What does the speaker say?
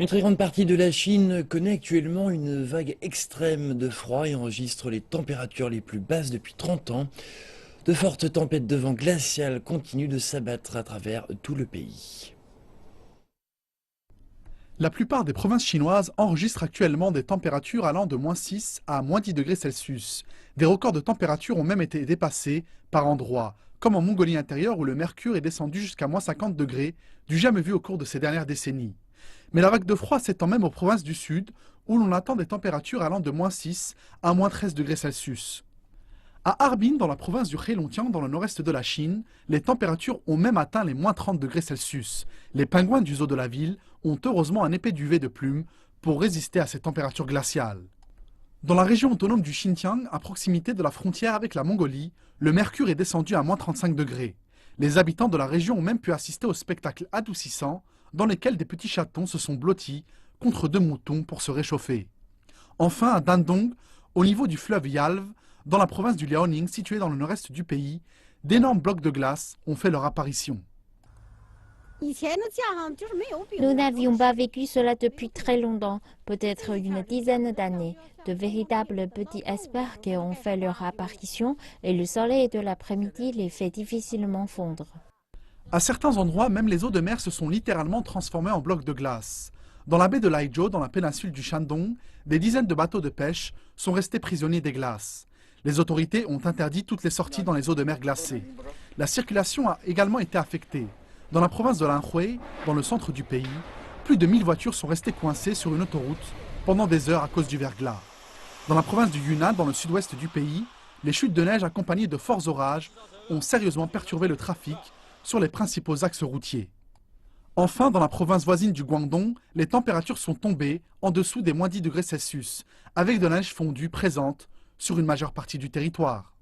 Une très grande partie de la Chine connaît actuellement une vague extrême de froid et enregistre les températures les plus basses depuis 30 ans. De fortes tempêtes de vent glacial continuent de s'abattre à travers tout le pays. La plupart des provinces chinoises enregistrent actuellement des températures allant de -6 à -10 degrés Celsius. Des records de température ont même été dépassés par endroits, comme en Mongolie intérieure où le mercure est descendu jusqu'à -50 degrés, du jamais vu au cours de ces dernières décennies. Mais la vague de froid s'étend même aux provinces du sud, où l'on attend des températures allant de -6 à -13 degrés Celsius. À Harbin, dans la province du Heilongjiang, dans le nord-est de la Chine, les températures ont même atteint les -30 degrés Celsius. Les pingouins du zoo de la ville ont heureusement un épais duvet de plumes pour résister à ces températures glaciales. Dans la région autonome du Xinjiang, à proximité de la frontière avec la Mongolie, le mercure est descendu à -35 degrés. Les habitants de la région ont même pu assister au spectacle adoucissant dans lesquels des petits chatons se sont blottis contre deux moutons pour se réchauffer. Enfin, à Dandong, au niveau du fleuve Yalve, dans la province du Liaoning, située dans le nord-est du pays, d'énormes blocs de glace ont fait leur apparition. Nous n'avions pas vécu cela depuis très longtemps, peut-être une dizaine d'années. De véritables petits icebergs ont fait leur apparition et le soleil de l'après-midi les fait difficilement fondre. À certains endroits, même les eaux de mer se sont littéralement transformées en blocs de glace. Dans la baie de Laizhou, dans la péninsule du Shandong, des dizaines de bateaux de pêche sont restés prisonniers des glaces. Les autorités ont interdit toutes les sorties dans les eaux de mer glacées. La circulation a également été affectée. Dans la province de l'Anhui, dans le centre du pays, plus de 1000 voitures sont restées coincées sur une autoroute pendant des heures à cause du verglas. Dans la province du Yunnan, dans le sud-ouest du pays, les chutes de neige accompagnées de forts orages ont sérieusement perturbé le trafic sur les principaux axes routiers. Enfin, dans la province voisine du Guangdong, les températures sont tombées en dessous des -10 degrés Celsius, avec de la neige fondue présente sur une majeure partie du territoire.